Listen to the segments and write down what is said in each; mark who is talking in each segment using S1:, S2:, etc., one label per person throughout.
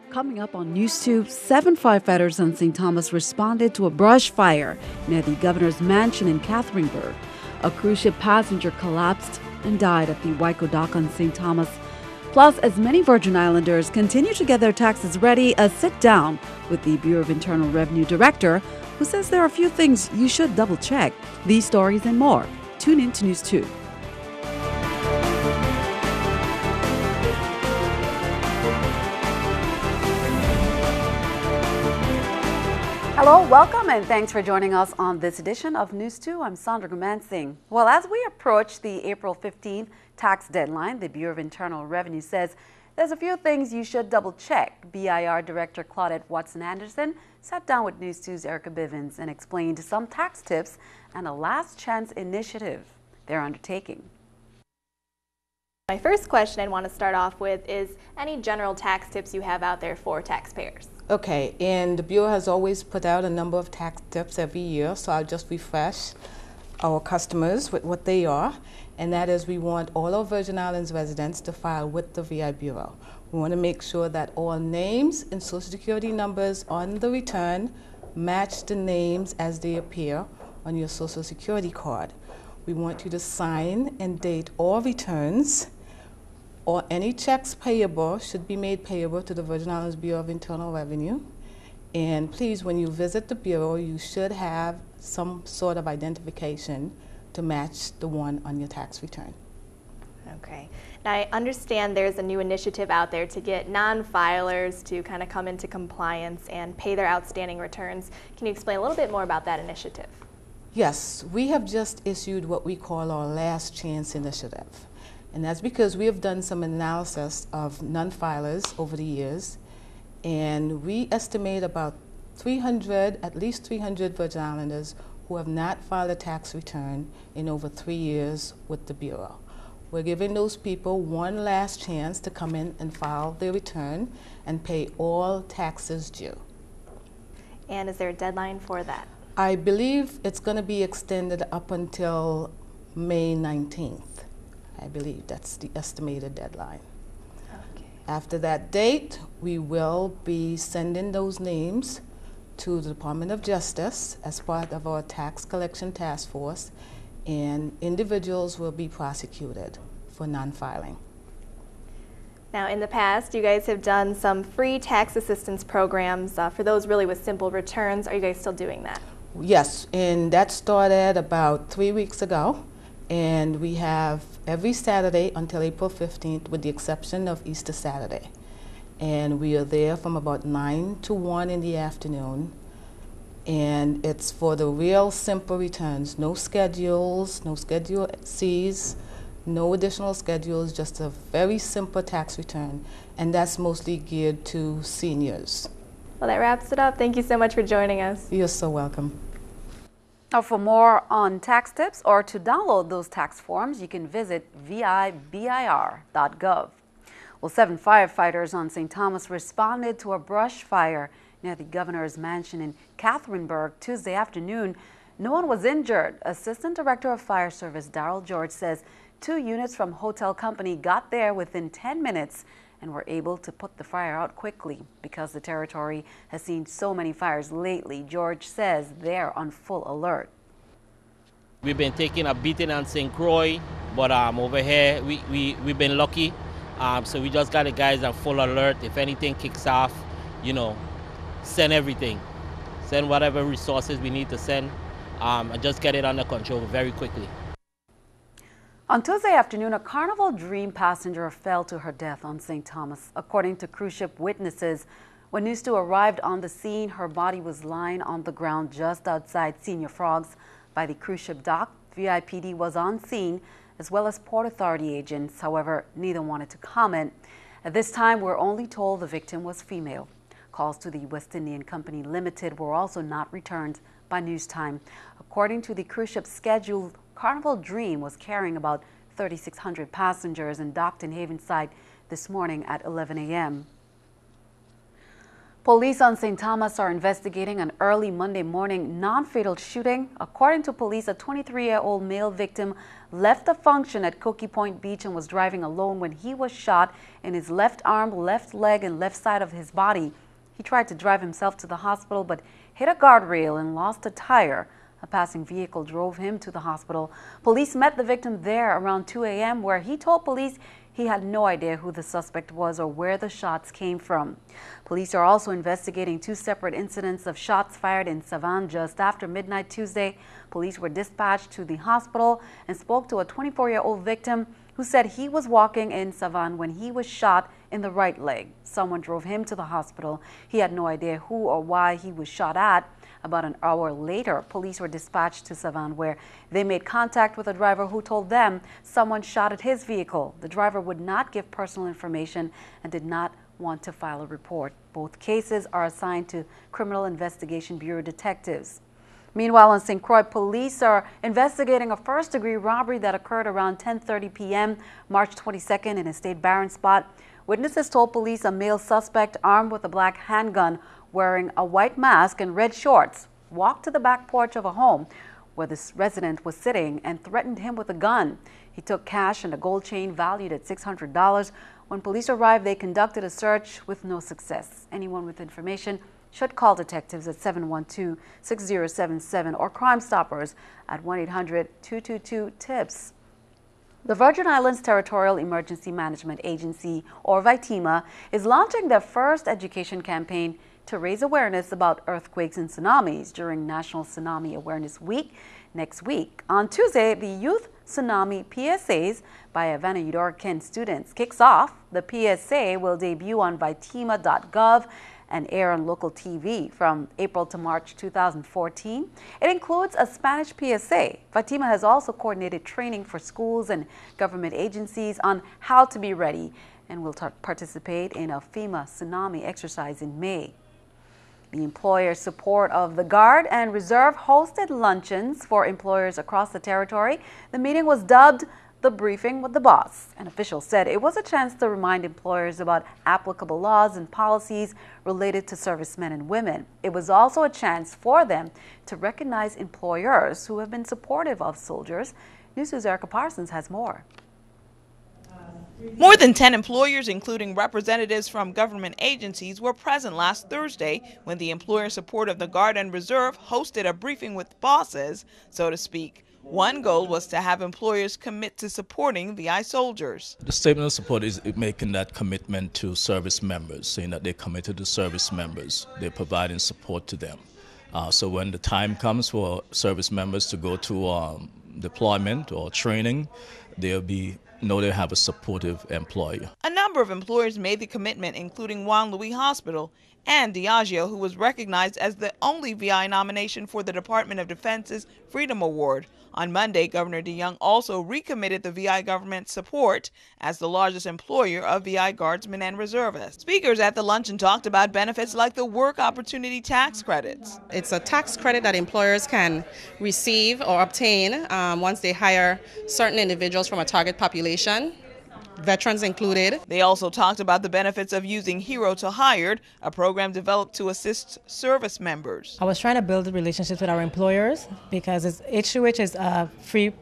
S1: Coming up on News 2, 7 firefighters on St. Thomas responded to a brush fire near the governor's mansion in Catherineberg. A cruise ship passenger collapsed and died at the WICO Dock on St. Thomas. Plus, as many Virgin Islanders continue to get their taxes ready, a sit-down with the Bureau of Internal Revenue Director, who says there are a few things you should double-check. These stories and more. Tune in to News 2. Hello, welcome, and thanks for joining us on this edition of News 2. I'm Sandra Gumansing. Well, as we approach the April 15th tax deadline, the Bureau of Internal Revenue says there's a few things you should double-check. BIR Director Claudette Watson-Anderson sat down with News 2's Erica Bivens and explained some tax tips and a last chance initiative they're undertaking.
S2: My first question I want to start off with is any general tax tips you have out there for taxpayers?
S3: Okay, and the Bureau has always put out a number of tax tips every year, so I'll just refresh our customers with what they are, and that is we want all our Virgin Islands residents to file with the VI Bureau. We want to make sure that all names and Social Security numbers on the return match the names as they appear on your Social Security card. We want you to sign and date all returns, or any checks payable should be made payable to the Virgin Islands Bureau of Internal Revenue. And please, when you visit the Bureau, you should have some sort of identification to match the one on your tax return.
S2: Okay. Now, I understand there's a new initiative out there to get non-filers to kind of come into compliance and pay their outstanding returns. Can you explain a little bit more about that initiative?
S3: Yes, we have just issued what we call our last chance initiative. And that's because we have done some analysis of non-filers over the years, and we estimate about at least 300 Virgin Islanders who have not filed a tax return in over 3 years with the Bureau. We're giving those people one last chance to come in and file their return and pay all taxes due.
S2: And is there a deadline for that?
S3: I believe it's going to be extended up until May 19th. I believe that's the estimated deadline.
S2: Okay.
S3: After that date, we will be sending those names to the Department of Justice as part of our tax collection task force, and individuals will be prosecuted for non-filing.
S2: Now, in the past, you guys have done some free tax assistance programs for those really with simple returns. Are you guys still doing that?
S3: Yes, and that started about 3 weeks ago. And we have every Saturday until April 15th, with the exception of Easter Saturday. And we are there from about 9 to 1 in the afternoon. And it's for the real simple returns. No schedules, no Schedule Cs, no additional schedules, just a very simple tax return. And that's mostly geared to seniors.
S2: Well, that wraps it up. Thank you so much for joining us.
S3: You're so welcome.
S1: Now, for more on tax tips or to download those tax forms, you can visit vibir.gov. Well, 7 firefighters on St. Thomas responded to a brush fire near the governor's mansion in Catherineberg Tuesday afternoon. No one was injured. Assistant Director of Fire Service Darrell George says 2 units from hotel company got there within 10 minutes and were able to put the fire out quickly. Because the territory has seen so many fires lately, George says they're on full alert.
S4: We've been taking a beating on St. Croix, but over here we've been lucky. So we just got the guys on full alert. If anything kicks off, send everything. Send whatever resources we need to send and just get it under control very quickly.
S1: On Tuesday afternoon, a Carnival Dream passenger fell to her death on St. Thomas. According to cruise ship witnesses, when News 2 arrived on the scene, her body was lying on the ground just outside Senior Frogs by the cruise ship dock. VIPD was on scene, as well as Port Authority agents. However, neither wanted to comment. At this time, we're only told the victim was female. Calls to the West Indian Company Limited were also not returned by news time. According to the cruise ship's schedule, Carnival Dream was carrying about 3,600 passengers and docked in Havenside this morning at 11 a.m. Police on St. Thomas are investigating an early Monday morning non-fatal shooting. According to police, a 23-year-old male victim left a function at Cookie Point Beach and was driving alone when he was shot in his left arm, left leg, and left side of his body. He tried to drive himself to the hospital but hit a guardrail and lost a tire. A passing vehicle drove him to the hospital. Police met the victim there around 2 a.m. where he told police he had no idea who the suspect was or where the shots came from. Police are also investigating two separate incidents of shots fired in Savannah just after midnight Tuesday. Police were dispatched to the hospital and spoke to a 24-year-old victim who said he was walking in Savannah when he was shot in the right leg. Someone drove him to the hospital. He had no idea who or why he was shot at. About an hour later, police were dispatched to Savannah where they made contact with a driver who told them someone shot at his vehicle. The driver would not give personal information and did not want to file a report. Both cases are assigned to Criminal Investigation Bureau detectives. Meanwhile, in St. Croix, police are investigating a first-degree robbery that occurred around 10:30 p.m. March 22nd in a State Barron spot. Witnesses told police a male suspect armed with a black handgun wearing a white mask and red shorts walked to the back porch of a home where this resident was sitting and threatened him with a gun. He took cash and a gold chain valued at $600. When police arrived, they conducted a search with no success. Anyone with information should call detectives at 712-6077 or Crime Stoppers at 1-800-222-TIPS. The Virgin Islands Territorial Emergency Management Agency, or VITEMA, is launching their first education campaign to raise awareness about earthquakes and tsunamis during National Tsunami Awareness Week next week. On Tuesday, the Youth Tsunami PSAs by Havana Udor students kicks off. The PSA will debut on vitema.gov and air on local TV from April to March 2014. It includes a Spanish PSA. VITEMA has also coordinated training for schools and government agencies on how to be ready and will participate in a FEMA tsunami exercise in May. The employer support of the Guard and Reserve hosted luncheons for employers across the territory. The meeting was dubbed the briefing with the boss. An official said it was a chance to remind employers about applicable laws and policies related to servicemen and women. It was also a chance for them to recognize employers who have been supportive of soldiers. News 2's Erica Parsons has more.
S5: More than 10 employers, including representatives from government agencies, were present last Thursday when the employer support of the Guard and Reserve hosted a briefing with bosses, so to speak. One goal was to have employers commit to supporting VI soldiers.
S6: The statement of support is making that commitment to service members, saying that they're committed to service members. They're providing support to them. So when the time comes for service members to go to deployment or training, they'll know they have a supportive employer.
S5: A number of employers made the commitment, including Juan Louis Hospital and Diageo, who was recognized as the only VI nomination for the Department of Defense's Freedom Award. On Monday, Governor DeYoung also recommitted the VI government support as the largest employer of VI guardsmen and reservists. Speakers at the luncheon talked about benefits like the work opportunity tax credits.
S7: It's a tax credit that employers can receive or obtain once they hire certain individuals from a target population, veterans included.
S5: They also talked about the benefits of using Hero to Hired, a program developed to assist service members.
S8: I was trying to build relationships with our employers because H2H is a free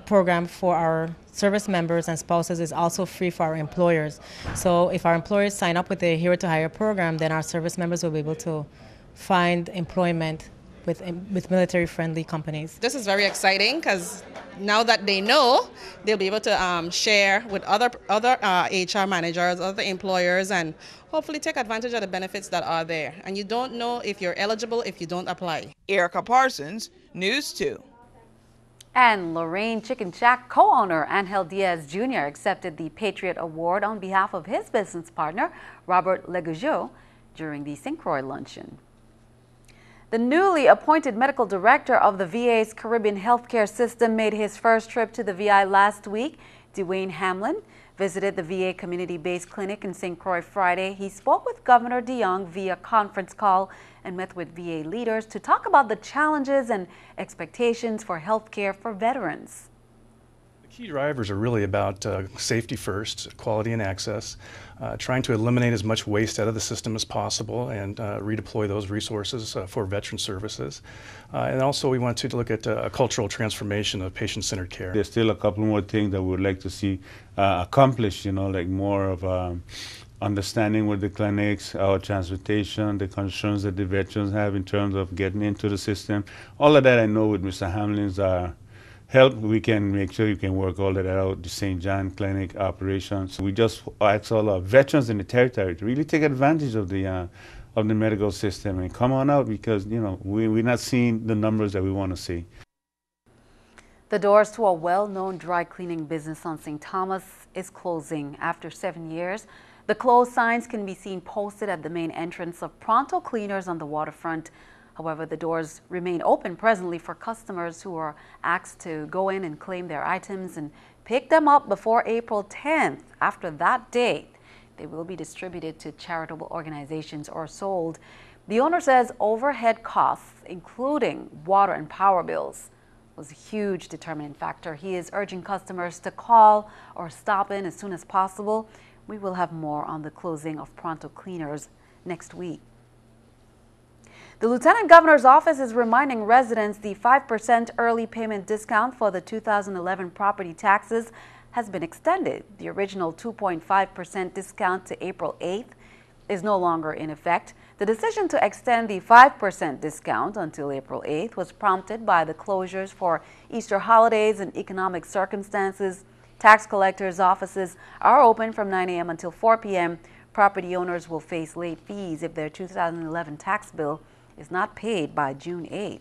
S8: program for our service members and spouses. Is also free for our employers. So if our employers sign up with the Hero to Hire program, then our service members will be able to find employment with military-friendly companies.
S7: This is very exciting because now that they know, they'll be able to share with other HR managers, other employers, and hopefully take advantage of the benefits that are there. And you don't know if you're eligible if you don't apply.
S5: Erica Parsons, News 2.
S1: And Lorraine Chicken Shack co-owner Angel Diaz Jr. accepted the Patriot Award on behalf of his business partner, Robert Legougeau, during the St. Croix luncheon. The newly appointed medical director of the VA's Caribbean healthcare system made his first trip to the VI last week. Dwayne Hamlin visited the VA community-based clinic in St. Croix Friday. He spoke with Governor DeYoung via conference call and met with VA leaders to talk about the challenges and expectations for healthcare for veterans.
S9: Key drivers are really about safety first, quality and access, trying to eliminate as much waste out of the system as possible and redeploy those resources for veteran services. And also we want to look at a cultural transformation of patient-centered care.
S10: There's still a couple more things that we would like to see accomplished, you know, like more of understanding with the clinics, our transportation, the concerns that the veterans have in terms of getting into the system. All of that I know with Mr. Hamlin's help, we can make sure you can work all of that out, the St. John Clinic operations. We just ask all our veterans in the territory to really take advantage of the medical system and come on out because, you know, we're not seeing the numbers that we want to see.
S1: The doors to a well-known dry cleaning business on St. Thomas is closing after 7 years. The closed signs can be seen posted at the main entrance of Pronto Cleaners on the waterfront. However, the doors remain open presently for customers who are asked to go in and claim their items and pick them up before April 10th. After that date, they will be distributed to charitable organizations or sold. The owner says overhead costs, including water and power bills, was a huge determining factor. He is urging customers to call or stop in as soon as possible. We will have more on the closing of Pronto Cleaners next week. The Lieutenant Governor's office is reminding residents the 5% early payment discount for the 2011 property taxes has been extended. The original 2.5% discount to April 8th is no longer in effect. The decision to extend the 5% discount until April 8th was prompted by the closures for Easter holidays and economic circumstances. Tax collectors' offices are open from 9 a.m. until 4 p.m. Property owners will face late fees if their 2011 tax bill is not paid by June 8th.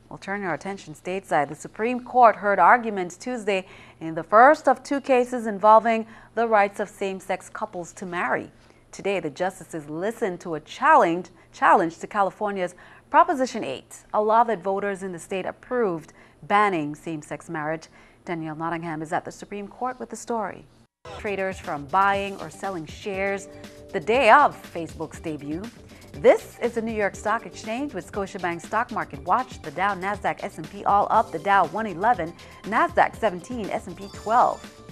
S1: We'll turn our attention stateside. The Supreme Court heard arguments Tuesday in the first of two cases involving the rights of same-sex couples to marry. Today, the justices listened to a challenge to California's Proposition 8, a law that voters in the state approved banning same-sex marriage. Danielle Nottingham is at the Supreme Court with the story. Traders from buying or selling shares the day of Facebook's debut. This is the New York Stock Exchange with Scotiabank Stock Market Watch. The Dow, Nasdaq, S&P all up. The Dow 111, Nasdaq 17, S&P 12.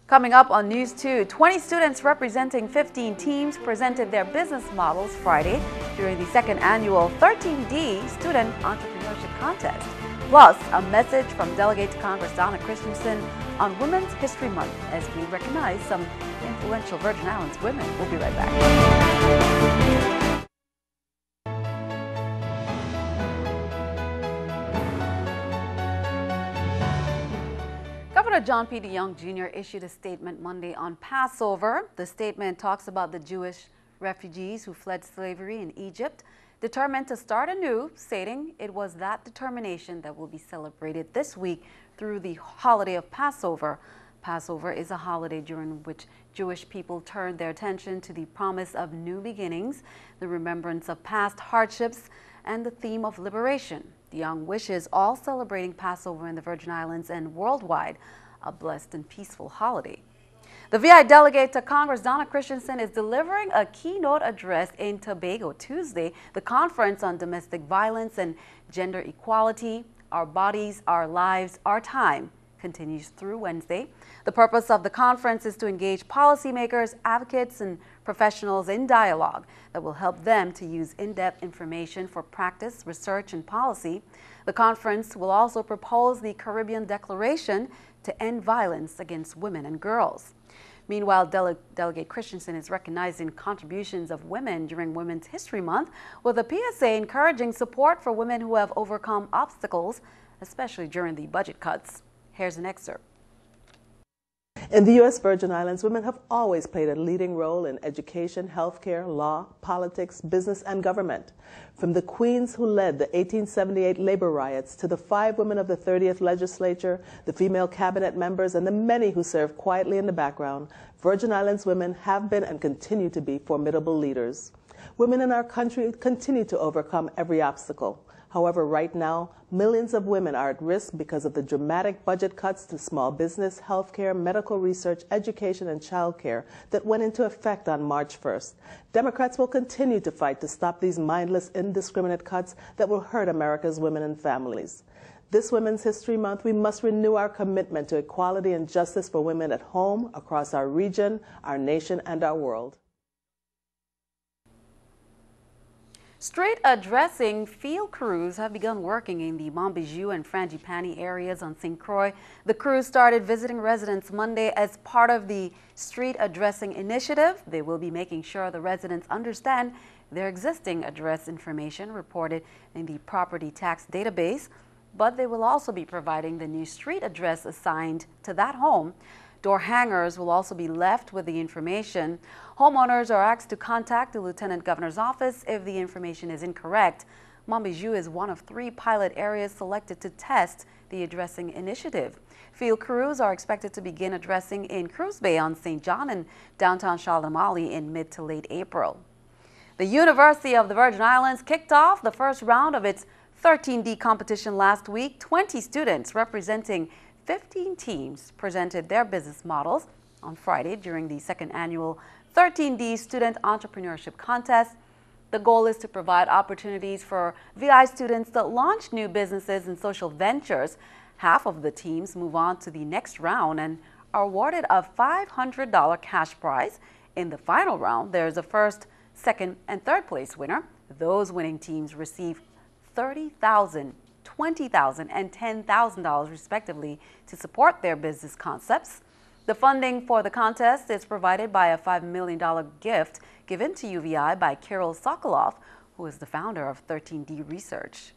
S1: Coming up on News 2, 20 students representing 15 teams presented their business models Friday during the second annual 13D Student Entrepreneurship Contest. Plus, a message from Delegate to Congress Donna Christensen on Women's History Month as we recognize some influential Virgin Islands women. We'll be right back. Governor John P. DeYoung Jr. issued a statement Monday on Passover. The statement talks about the Jewish refugees who fled slavery in Egypt, determined to start anew, stating it was that determination that will be celebrated this week through the holiday of Passover. Passover is a holiday during which Jewish people turn their attention to the promise of new beginnings, the remembrance of past hardships, and the theme of liberation. DeYoung wishes all celebrating Passover in the Virgin Islands and worldwide a blessed and peaceful holiday. The VI delegate to Congress, Donna Christensen, is delivering a keynote address in Tobago Tuesday. The Conference on Domestic Violence and Gender Equality, Our Bodies, Our Lives, Our Time, continues through Wednesday. The purpose of the conference is to engage policymakers, advocates, and professionals in dialogue that will help them to use in-depth information for practice, research, and policy. The conference will also propose the Caribbean Declaration to end violence against women and girls. Meanwhile, Delegate Christensen is recognizing contributions of women during Women's History Month, with a PSA encouraging support for women who have overcome obstacles, especially during the budget cuts. Here's an excerpt.
S11: In the U.S. Virgin Islands, women have always played a leading role in education, healthcare, law, politics, business, and government. From the queens who led the 1878 labor riots to the 5 women of the 30th legislature, the female cabinet members, and the many who serve quietly in the background, Virgin Islands women have been and continue to be formidable leaders. Women in our country continue to overcome every obstacle. However, right now, millions of women are at risk because of the dramatic budget cuts to small business, healthcare, medical research, education, and childcare that went into effect on March 1st. Democrats will continue to fight to stop these mindless, indiscriminate cuts that will hurt America's women and families. This Women's History Month, we must renew our commitment to equality and justice for women at home, across our region, our nation, and our world.
S1: Street addressing field crews have begun working in the Montbijou and Frangipani areas on St. Croix. The crews started visiting residents Monday as part of the street addressing initiative. They will be making sure the residents understand their existing address information reported in the property tax database, but they will also be providing the new street address assigned to that home. Door hangers will also be left with the information. Homeowners are asked to contact the Lieutenant Governor's office if the information is incorrect. Montbijou is one of 3 pilot areas selected to test the addressing initiative. Field crews are expected to begin addressing in Cruz Bay on St. John and downtown Charlotte in mid to late April. The University of the Virgin Islands kicked off the first round of its 13D competition last week. 20 students representing 15 teams presented their business models on Friday during the second annual 13D Student Entrepreneurship Contest. The goal is to provide opportunities for VI students to launch new businesses and social ventures. Half of the teams move on to the next round and are awarded a $500 cash prize. In the final round, there's a first, second, and third place winner. Those winning teams receive $30,000, $20,000, and $10,000 respectively to support their business concepts. The funding for the contest is provided by a $5 million gift given to UVI by Kirill Sokolov, who is the founder of 13D Research.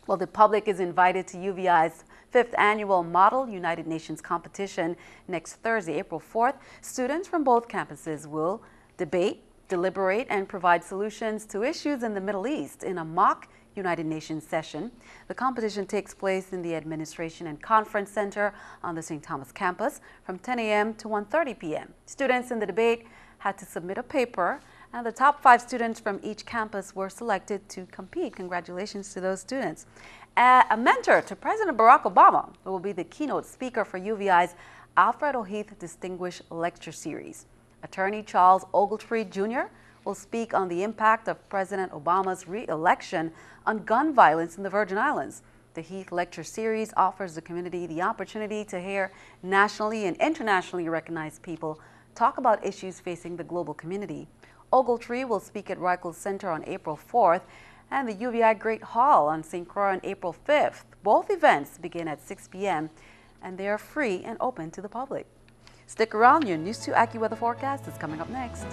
S1: Well, the public is invited to UVI's 5th annual Model United Nations competition next Thursday, April 4th. Students from both campuses will debate, deliberate, and provide solutions to issues in the Middle East in a mock United Nations session. The competition takes place in the Administration and Conference Center on the St. Thomas campus from 10 a.m. to 1:30 p.m. Students in the debate had to submit a paper, and the top 5 students from each campus were selected to compete. Congratulations to those students. A mentor to President Barack Obama will be the keynote speaker for UVI's Alfred O'Heath Distinguished Lecture Series. Attorney Charles Ogletree Jr. will speak on the impact of President Obama's re-election on gun violence in the Virgin Islands. The Heath Lecture Series offers the community the opportunity to hear nationally and internationally recognized people talk about issues facing the global community. Ogletree will speak at WICO Center on April 4th and the UVI Great Hall on St. Croix on April 5th. Both events begin at 6 p.m. and they are free and open to the public. Stick around, your News 2 AccuWeather forecast is coming up next.